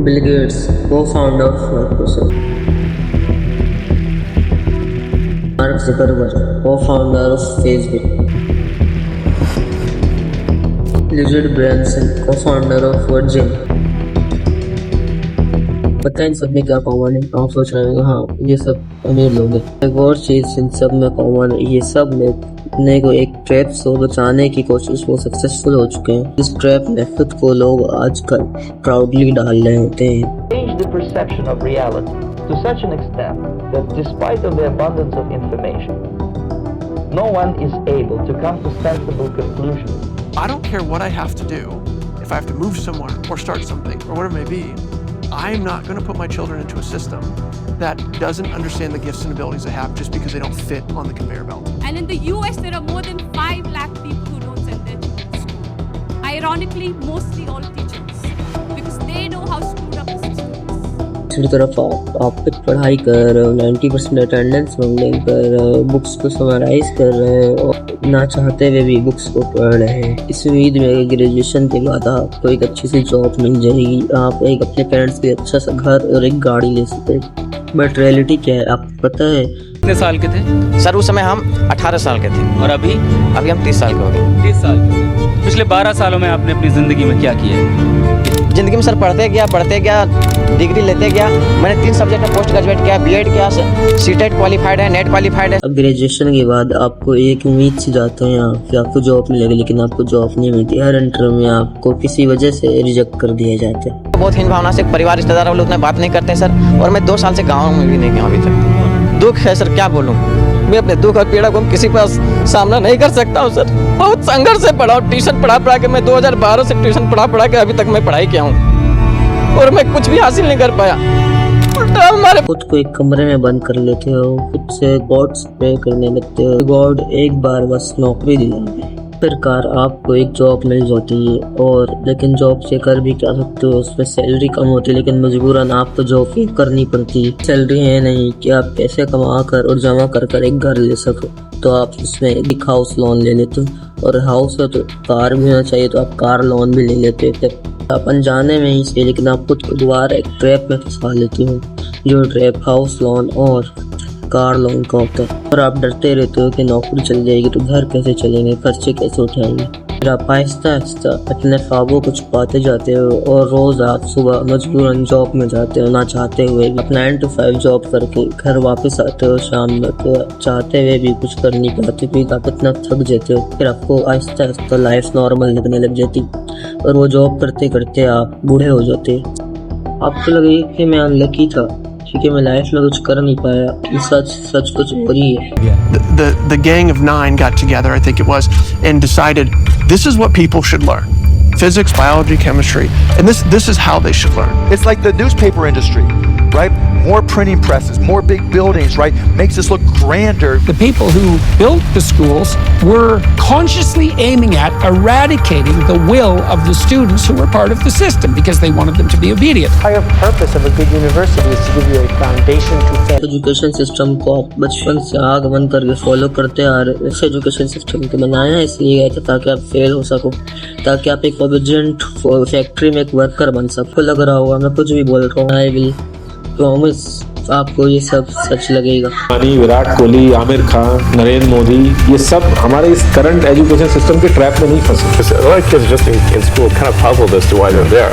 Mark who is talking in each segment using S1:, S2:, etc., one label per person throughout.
S1: Bill Gates, co-founder of Microsoft. Mark Zuckerberg, co-founder of Facebook. Richard Branson, co-founder of Virgin. पता है इन सब में क्या कॉमन है? आप सोच रहे हैं हाँ ये सब अमीर लोग हैं। एक और चीज इन सब में कॉमन है, ये सब ने अपने को एक ट्रैप से बचाने की कोशिश वो सक्सेसफुल हो चुके हैं। इस ट्रैप में खुद को लोग आजकल प्राउडली डाल रहे होते हैं।
S2: Change the perception of reality to such an extent that despite of the abundance of information, no one is able to come to sensible conclusions.
S3: I don't care what I have to do. If I have to move somewhere or start something or whatever it may be, I'm not going to put my children into a system that doesn't understand the gifts and abilities they have just because they don't fit on the conveyor belt.
S4: And in the US, there are more than 5 lakh people who don't send their children to school. Ironically, mostly all teachers, because they know how screwed up the system is.
S1: दूसरी तरफ आप पढ़ाई कर रहे हो, 90% attendance लेकर books को summarise कर रहे हो और ना चाहते हुए भी बुक्स को पढ़ रहे हैं इस उम्मीद में कि ग्रेजुएशन के बाद आपको एक अच्छी सी जॉब मिल जाएगी, आप एक अपने पेरेंट्स के अच्छा सा घर और एक गाड़ी ले सकते। बट रियलिटी क्या है आपको पता है?
S5: कितने साल के थे
S6: सर? उस समय हम 18 साल के थे।
S5: और अभी
S6: हम 30 साल के हो गए।
S5: 30 साल के। पिछले 12 सालों में आपने अपनी ज़िंदगी में क्या किया है?
S6: ज़िंदगी में सर पढ़ते गया, डिग्री लेते गया। मैंने 3 सब्जेक्ट में पोस्ट ग्रेजुएट किया, बीएड किया, सीटेट क्वालिफाइड है, नेट क्वालिफाइड है।
S1: अब ग्रेजुएशन के बाद आपको एक उम्मीद से जाते हैं यहाँ कि आपको जॉब मिलेगी, लेकिन आपको जॉब नहीं मिलती। हर इंटरव्यू में आपको किसी वजह से रिजेक्ट कर दिया जाता है।
S6: बहुत हीन भावना से परिवार रिश्तेदार वाले उतना बात नहीं करते हैं सर। और मैं 2 साल से गाँव में भी नहीं गया अभी तक। दुख है सर, क्या बोलूँ। मैं अपने दुख और पीड़ा को किसी पास सामना नहीं कर सकता हूँ सर। बहुत संघर्ष से पढ़ा हूँ, ट्यूशन पढ़ा के मैं 2012 से ट्यूशन पढ़ा के अभी तक मैं पढ़ाई किया हूँ और मैं कुछ भी हासिल नहीं कर पाया। उल्टा हमारे
S1: खुद को एक कमरे में बंद कर लेते हो, खुद से गॉड से प्रे करने लगते हो, गॉड एक बार बस नौकरी दिलाए। फिरकार आपको एक जॉब मिल जाती है और लेकिन जॉब से कर भी क्या सकते हो, उसमें सैलरी कम होती है, लेकिन मजबूरन आपको जॉब ही करनी पड़ती है। सैलरी है नहीं कि आप पैसे कमा कर और जमा कर एक घर ले सको, तो आप उसमें एक हाउस लोन ले लेते हो और हाउस है तो कार भी होना चाहिए, तो आप कार लोन भी ले लेते थे। आप अनजाने में ही से, लेकिन आप खुद को दोबारा एक ट्रैप में फंसा लेते हो, जो ट्रैप हाउस लोन और कार लोन का होता है। और आप डरते रहते हो कि नौकरी चल जाएगी तो घर कैसे चलेंगे, खर्चे कैसे उठाएंगे। फिर आप आहिस्ता आहिस्ता अपने ख्वाबों को छुपाते जाते हो और रोज आप सुबह मजबूरन जॉब में जाते हो, ना चाहते हुए। आप 9 to 5 जॉब करके घर वापस आते हो शाम में, तो चाहते हुए भी कुछ कर नहीं पाते क्योंकि आप इतना थक जाते हो। फिर आपको आहिस्ता आहिस्ता लाइफ नॉर्मल लगने लग जाती और वो जॉब करते करते आप बूढ़े हो जाते। आपको लगे कि मैं अनलकी था क्योंकि मैं लाइफ में कुछ कर नहीं पाया। ये सच कुछ और ही है।
S3: The gang of 9 got together, I think it was, and decided this is what people should learn: physics, biology, chemistry, and this is how they should learn.
S7: It's like the newspaper industry, right? More printing presses, more big buildings, right? Makes us look grander.
S8: The people who built the schools were consciously aiming at eradicating the will of the students who were part of the system because they wanted them to be obedient.
S9: The entire purpose of a good university is to give you a foundation to fail.
S1: Education system को आप बचपन से आग बंद करके follow करते आ रहे हो। इस एजुकेशन सिस्टम को बनाया इसलिए गया था ताकि आप फेल हो सको, ताकि आप एक ओबिडिएंट फैक्ट्री में एक वर्कर बन सको। लग रहा होगा मैं कुछ भी बोल रहा हूँ, आई विल प्रॉमिस आपको ये सब सच लगेगा।
S10: विराट कोहली, आमिर खान, नरेंद्र मोदी, ये सब हमारे इस करंट एजुकेशन सिस्टम के ट्रैप में नहीं फंसे।
S11: A lot of kids just in school kind of puzzled as to why they're there.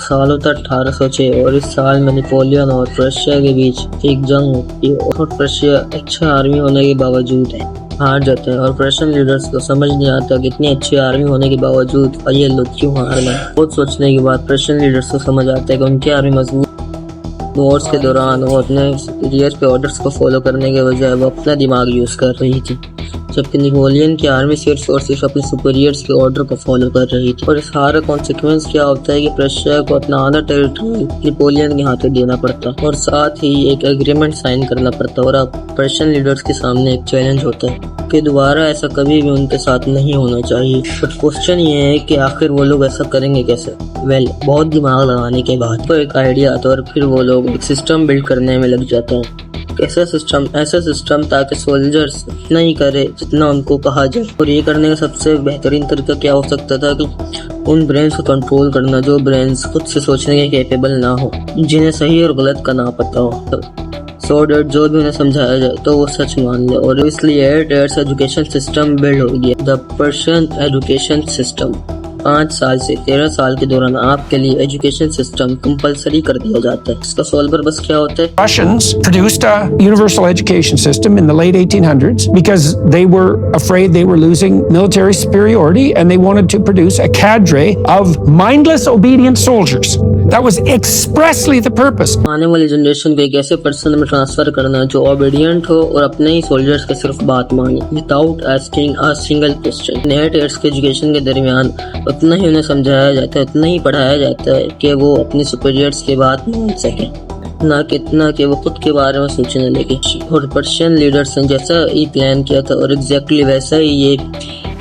S1: साल होता 1806 और इस साल में नेपोलियन और प्रशिया के बीच एक जंग होती है और प्रशिया अच्छा आर्मी होने के बावजूद हार जाते हैं और प्रशियन लीडर्स को समझ नहीं आता कि इतनी अच्छी आर्मी होने के बावजूद ये लोग क्यों हार गए। बहुत सोचने के बाद प्रशियन लीडर्स को समझ आता है कि उनकी आर्मी मजबूत। वॉर्स के दौरान वो अपने सुपीरियर के ऑर्डर्स को फॉलो करने के बजाय वो अपना दिमाग यूज कर रही थी। जबकि नेपोलियन की आर्मी सिर्फ और सिर्फ अपने सुपीरियर्स के ऑर्डर को फॉलो कर रही थी। और इस हार का कॉन्सिक्वेंस क्या होता है कि प्रशिया को अपना आधा टेरिटरी नेपोलियन के हाथों देना पड़ता और साथ ही एक एग्रीमेंट साइन करना पड़ता। और अब पर्शियन लीडर्स के सामने एक चैलेंज होता है कि दोबारा ऐसा कभी भी उनके साथ नहीं होना चाहिए। बट क्वेश्चन ये है कि आखिर वो लोग ऐसा करेंगे कैसे? बहुत दिमाग लगाने के बाद तो एक आइडिया आता है और फिर वो लोग एक सिस्टम बिल्ड करने में लग जाते हैं। ऐसा सिस्टम ताकि सोल्जर्स नहीं करे जितना उनको कहा जाए। और ये करने का सबसे बेहतरीन तरीका क्या हो सकता था कि उन ब्रेन्स को कंट्रोल करना जो ब्रेन्स खुद से सोचने के कैपेबल ना हो, जिन्हें सही और गलत का ना पता हो, सो डेट जो भी उन्हें समझाया जाए तो वो सच मान ले। और इसलिए एजुकेशन सिस्टम बिल्ड हो गया, द पर्शियन एजुकेशन सिस्टम। 5 साल से 13 साल के दौरान आपके लिए एजुकेशन सिस्टम कंपलसरी कर दिया जाता है। इसका सोल पर्पस क्या होता है?
S8: Russians produced a universal education system in the late 1800s because they were afraid they were losing military superiority and they wanted to produce a cadre of mindless, obedient soldiers. That was expressly the purpose.
S1: आने वाली generation को एक ऐसे person में transfer करना जो obedient हो और अपने ही सोल्जर्स की सिर्फ बात माने without asking a single question. नेट एड्स के एजुकेशन के दरमियान उतना ही उन्हें समझाया जाता है, उतना ही पढ़ाया जाता है कि वो अपने सुपीरियर्स की बात मान सकें, ना कितना कि वो खुद के बारे में सोचने लगे। और पर्शियन लीडर्स ने जैसा ही प्लान किया था और एग्जैक्टली वैसा ही ये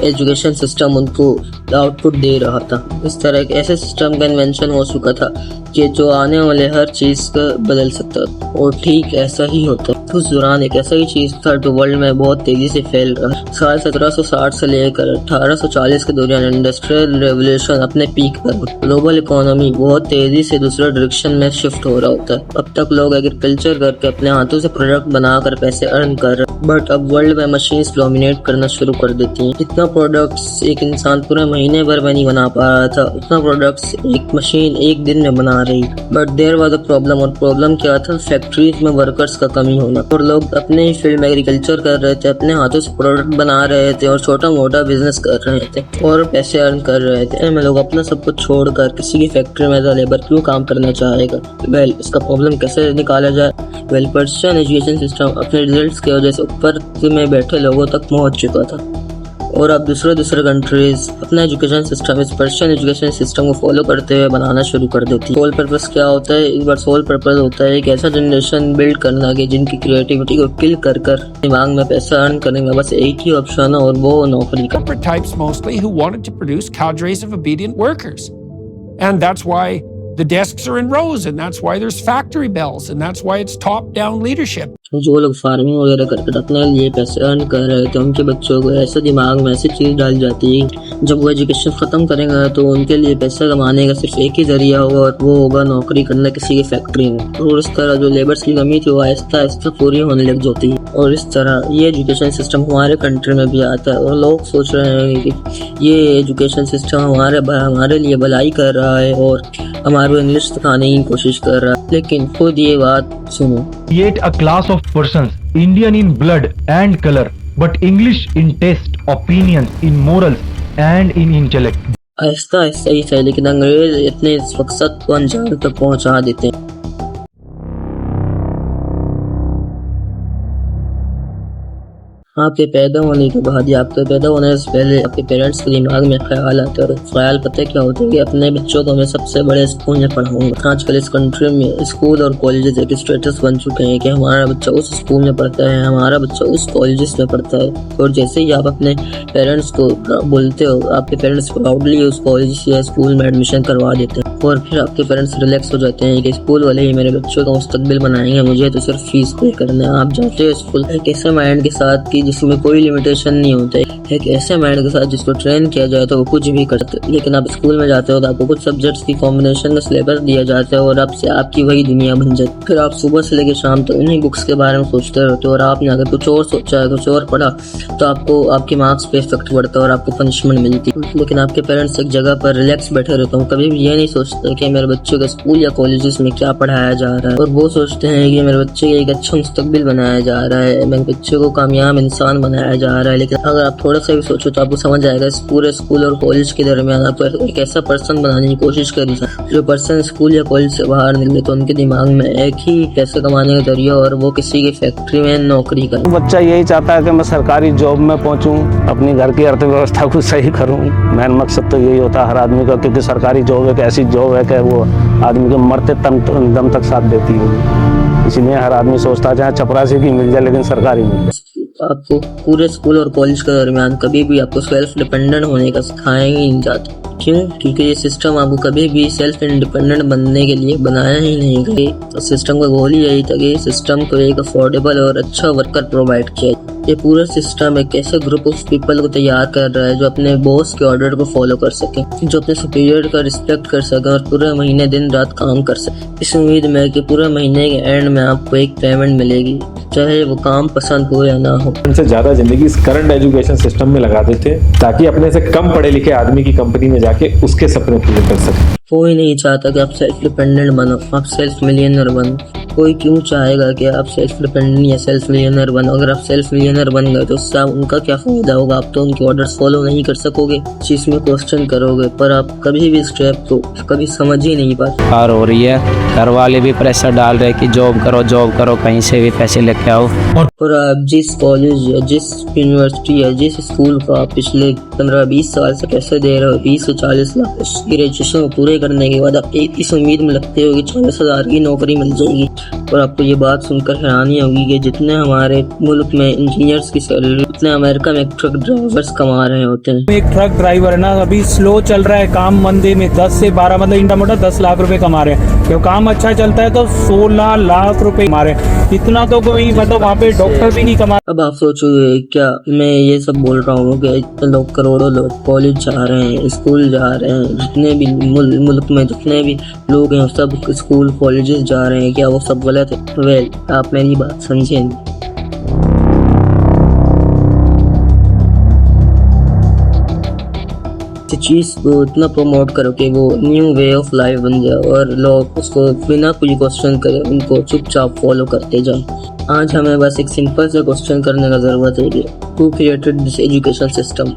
S1: एजुकेशन सिस्टम उनको आउटपुट दे रहा था। इस तरह एक ऐसे सिस्टम का इन्वेंशन हो चुका था कि जो आने वाले हर चीज़ को बदल सकता था। और ठीक ऐसा ही होता है। उस दौरान एक ऐसा ही चीज़ था जो वर्ल्ड में बहुत तेज़ी से फैल रहा है। साल 1760 से लेकर 1840 के दौरान इंडस्ट्रियल रेवोल्यूशन अपने पीक पर, ग्लोबल इकोनॉमी बहुत तेज़ी से दूसरे डायरेक्शन में शिफ्ट हो रहा होता है। अब तक लोग एग्रीकल्चर करके अपने हाथों से प्रोडक्ट बनाकर पैसे अर्न कर रहे हैं, बट अब वर्ल्ड में मशीन्स डोमिनेट करना शुरू कर देती हैं। इतना प्रोडक्ट्स एक इंसान पूरे महीने भर में नहीं बना पा रहा था, उतना प्रोडक्ट्स एक मशीन एक दिन में बना रही। But there was a problem, और प्रॉब्लम क्या था? फैक्ट्रीज में वर्कर्स का कमी होना। और लोग अपने ही फील्ड में एग्रीकल्चर कर रहे थे, अपने हाथों से प्रोडक्ट बना रहे थे और छोटा मोटा बिजनेस कर रहे थे और पैसे अर्न कर रहे थे। लोग अपना सब कुछ छोड़कर किसी की फैक्ट्री में एज लेबर क्यों काम करना चाहेगा? इसका प्रॉब्लम कैसे निकाला जाए? पर्शियन एजुकेशन सिस्टम अपने रिजल्ट्स की वजह से ऊपर में बैठे लोगों तक पहुंच चुका था और अब दूसरे कंट्रीज अपना एजुकेशन सिस्टम इस पर्शियन एजुकेशन सिस्टम को फॉलो करते हुए बनाना शुरू कर देती है। सोल पर्पस क्या होता है? इस बार सोल पर्पस होता है एक ऐसा जनरेशन बिल्ड करना कि जिनकी क्रिएटिविटी को किल कर दिमाग में पैसा अर्न करने का बस एक ही ऑप्शन है और वो नौकरी का।
S8: Corporate types mostly who wanted to produce cadres of obedient workers. And that's why the desks are in rows, and that's why there's factory bells, and that's why it's top-down leadership.
S1: जो लोग farming वगैरह करके अपने लिए पैसे earn कर रहे थे उनके बच्चों को ऐसे दिमाग में ऐसी चीज़ डाल जाती है जब वो एजुकेशन ख़त्म करेंगे तो उनके लिए पैसा कमाने का सिर्फ एक ही जरिया होगा और वो होगा नौकरी करना किसी की फैक्ट्री में। और इस तरह जो लेबर्स की कमी थी वो आहिस्ता आहिस्ता पूरी होने लग जाती है। और इस तरह ये एजुकेशन सिस्टम हमारे कंट्री में भी आता है और लोग सोच रहे हैं कि ये एजुकेशन सिस्टम हमारे लिए भलाई कर रहा है और हमारे इंग्लिश सिखाने की कोशिश कर रहा है, लेकिन खुद ये बात सुनो।
S12: Create a class of persons, Indian in blood and color, but English in taste, opinions, in morals and in intellect.
S1: Aahista Aahista ही सही, लेकिन अंग्रेज इतने इस मकसद को अंजाम तक पहुंचा देते हैं। आपके पैदा होने के बाद या आपके पैदा होने से पहले आपके पेरेंट्स के दिमाग में ख्याल आता है और ख्याल पता क्या होता है कि अपने बच्चों को मैं सबसे बड़े स्कूल में पढ़ाऊंगा। आजकल इस कंट्री में स्कूल और कॉलेजेस एक स्टेटस बन चुके हैं कि हमारा बच्चा उस स्कूल में पढ़ता है, हमारा बच्चा उस कॉलेजेस में पढ़ता है। और जैसे ही आप अपने पेरेंट्स को बोलते हो, आपके पेरेंट्स प्राउडली उस कॉलेज या स्कूल में एडमिशन करवा देते हैं और फिर आपके पेरेंट्स रिलैक्स हो जाते हैं कि स्कूल वाले ही मेरे बच्चों का मुस्तकबिल बनाएंगे, मुझे तो सिर्फ फीस पे करना है। आप जाते हो स्कूल एक ऐसे माइंड के साथ कि जिसमें कोई लिमिटेशन नहीं होता है, एक ऐसे माइंड के साथ जिसको ट्रेन किया जाए तो वो कुछ भी कर सकते। लेकिन आप स्कूल में जाते हो तो आपको कुछ सब्जेक्ट्स की कॉम्बिनेशन का सिलेबस दिया जाता है और आपसे आपकी वही दुनिया बन जाती है। फिर आप सुबह से लेकर शाम तक उन्हीं बुक्स के बारे में सोचते रहते हो और आपने अगर कुछ और सोचा है, कुछ और पढ़ा तो आपको आपके मार्क्स पे इफेक्ट पड़ता है और आपको पनिशमेंट मिलती है। लेकिन आपके पेरेंट्स एक जगह पर रिलैक्स बैठे रहते हैं, कभी भी ये नहीं सोचते कि मेरे बच्चों के स्कूल या कॉलेजेस में क्या पढ़ाया जा रहा है, और वो सोचते हैं कि मेरे बच्चे का एक अच्छा मुस्तकबिल बनाया जा रहा है, मेरे बच्चे को कामयाब इंसान आसान बनाया जा रहा है, लेकिन अगर आप थोड़ा सा भी सोचो तो आपको समझ आएगा इस पूरे स्कूल और कॉलेज के दरमियान आप एक ऐसा पर्सन बनाने की कोशिश करी जो पर्सन स्कूल या कॉलेज से बाहर निकले तो उनके दिमाग में एक ही पैसे कमाने का जरिया और वो किसी की फैक्ट्री में नौकरी करे।
S13: बच्चा यही चाहता है कि मैं सरकारी जॉब में पहुंचूं, अपनी घर की अर्थव्यवस्था को सही करूं। मेन मकसद तो यही होता है हर आदमी का, क्योंकि सरकारी जॉब एक ऐसी जॉब है कि वो आदमी को मरते दम तक साथ देती है। इसलिए हर आदमी सोचता है चाहे चपरासी की मिल जाए लेकिन सरकारी मिल जाए।
S1: आपको पूरे स्कूल और कॉलेज के दरमियान कभी भी आपको सेल्फ डिपेंडेंट होने का सिखाया ही नहीं जाता। क्यों? क्योंकि ये सिस्टम आपको कभी भी सेल्फ इंडिपेंडेंट बनने के लिए बनाया ही नहीं गया। तो सिस्टम का गोल ही यही था कि सिस्टम को एक अफोर्डेबल और अच्छा वर्कर प्रोवाइड किया। ये पूरा सिस्टम एक ऐसे ग्रुप ऑफ पीपल को तैयार कर रहा है जो अपने बॉस के ऑर्डर को फॉलो कर सके, जो अपने सुपीरियर का रिस्पेक्ट कर सके और पूरे महीने दिन रात काम कर सके, इस उम्मीद में कि पूरे महीने के एंड में आपको एक पेमेंट मिलेगी, चाहे वो काम पसंद हो या ना हो।
S10: उनसे ज्यादा जिंदगी इस करंट एजुकेशन सिस्टम में लगा देते हैं ताकि अपने से कम पढ़े लिखे आदमी की कंपनी में जाके उसके सपने पूरे कर सके।
S1: कोई नहीं चाहता कि आप सेल्फ डिपेंडेंट बनो, आप सेल्फ मिलियनर बनो। कोई क्यों चाहेगा कि आप सेल्फ डिपेंडेंट या सेल्फ मिलियनर बनो? अगर आप सेल्फ मिलियनर बन गए तो उससे उनका क्या फायदा होगा? आप तो उनके ऑर्डर्स फॉलो नहीं कर सकोगे, चीज में क्वेश्चन करोगे, पर आप कभी भी स्टेप को कभी समझ ही नहीं पाते।
S13: और हो रही है, घर वाले भी प्रेशर डाल रहे कि जॉब करो, कहीं से भी पैसे लेके आओ।
S1: और आप जिस कॉलेज या जिस यूनिवर्सिटी या जिस स्कूल को आप पिछले 15-20 साल से पैसे दे रहे हो, 20 से 40 लाख ग्रेजुएशन को पूरे करने के बाद आप इस उम्मीद में लगते हो कि 40,000 की नौकरी मिल जाएगी, और आपको ये बात सुनकर हैरानी होगी कि जितने हमारे मुल्क में इंजीनियर्स की सैलरी उतने अमेरिका में ट्रक ड्राइवर्स कमा रहे होते हैं।
S8: एक ट्रक ड्राइवर है ना, अभी स्लो चल रहा है काम, मंदे में 10 से 12 मतलब इंटा मोटा 10 लाख रुपए कमा रहे हैं। जब काम अच्छा चलता है तो 16 लाख रुपए कमा रहे हैं। इतना तो कोई मतलब वहाँ पे डॉक्टर भी नहीं कमा।
S1: अब आप सोचोगे क्या मैं ये सब बोल रहा हूँ कि इतने लोग, करोड़ों लोग कॉलेज जा रहे हैं, स्कूल जा रहे हैं, जितने भी मुल्क में जितने भी लोग हैं सब स्कूल कॉलेजेस जा रहे हैं, क्या वो सब गलत है? वेल, आप मेरी बात समझें। चीज को इतना प्रमोट करो कि वो न्यू वे ऑफ लाइफ बन जाए और लोग उसको बिना कोई क्वेश्चन करे उनको चुपचाप फॉलो करते जाए। आज हमें बस एक सिंपल से क्वेश्चन करने का जरूरत है कि who created this education system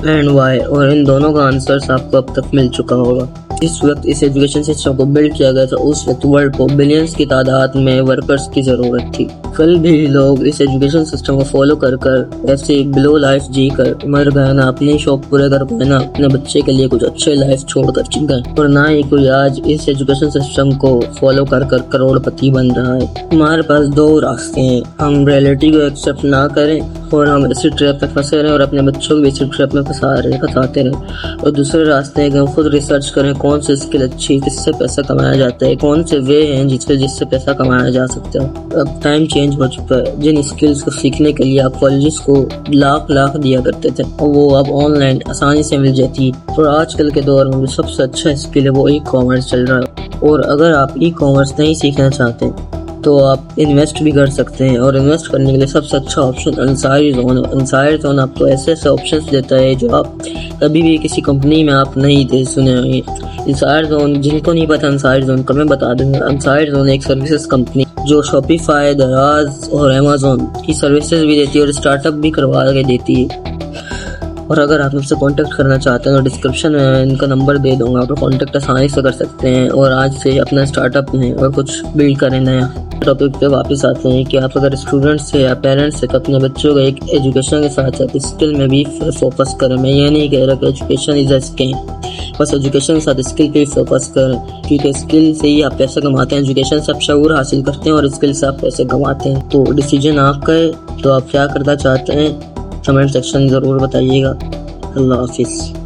S1: and why, और इन दोनों का आंसर आपको अब तक मिल चुका होगा। जिस वक्त इस एजुकेशन सिस्टम को बिल्ड किया गया था उस वक्त वर्ल्ड को बिलियंस की तादाद में वर्कर्स की जरूरत थी। कल भी लोग इस एजुकेशन सिस्टम को फॉलो कर ऐसे बिलो लाइफ जी कर मर गए, ना अपने शौक पूरे कर पाए, ना अपने बच्चे के लिए कुछ अच्छे लाइफ छोड़ कर गए, और ना ही कोई आज इस एजुकेशन सिस्टम को फॉलो कर करोड़पति बन रहा है। हमारे पास दो रास्ते हैं, हम रियलिटी को एक्सेप्ट ना करें और हम इसी ट्रैप में फंसे रहें और अपने बच्चों को भी इसी ट्रैप में फंसाते रहें, और दूसरे रास्ते हैं कि हम खुद रिसर्च करें कौन सी स्किल अच्छी, किससे पैसा कमाया जाता है, कौन से वे हैं जिससे पैसा कमाया जा सकता है। अब टाइम चेंज हो चुका है। जिन स्किल्स को सीखने के लिए आप कॉलेजेस को लाख दिया करते थे और वो अब ऑनलाइन आसानी से मिल जाती है, और आजकल के दौर में सबसे अच्छा स्किल है वो ई कॉमर्स चल रहा है। और अगर आप ई कॉमर्स नहीं सीखना चाहते तो आप इन्वेस्ट भी कर सकते हैं, और इन्वेस्ट करने के लिए सबसे अच्छा ऑप्शन अंसारी जोन है। अंसारी जोन आपको ऐसे ऑप्शंस देता है जो आप कभी भी किसी कंपनी में आप नहीं थे सुने होंगे। अंसारी जोन, जिनको नहीं पता अंसारी जोन का मैं बता दूंगा। अंसारी जोन एक सर्विसेज कंपनी जो शॉपिफाई, दराज और अमेज़न की सर्विसेज भी देती है और स्टार्टअप भी करवा के देती है। और अगर आप मुझसे कांटेक्ट करना चाहते हैं तो डिस्क्रिप्शन में इनका नंबर दे दूंगा, आप कांटेक्ट आसानी से कर सकते हैं और आज से अपना स्टार्टअप में और कुछ बिल्ड करें नया। टॉपिक पे वापस आते हैं कि आप अगर स्टूडेंट्स से या पेरेंट्स से तो अपने बच्चों को एक एजुकेशन के साथ साथ स्किल में भी फोकस करें। मैं ये नहीं कह रहा कि एजुकेशन इज अ स्किल, बस एजुकेशन के साथ स्किल पे फोकस करें, क्योंकि स्किल से ही आप पैसे कमाते हैं। एजुकेशन से आप शऊर हासिल करते हैं और स्किल से आप पैसे कमाते हैं। तो डिसीजन आपका है, तो आप क्या करना चाहते हैं कमेंट सेक्शन ज़रूर बताइएगा। अल्लाह हाफिज़।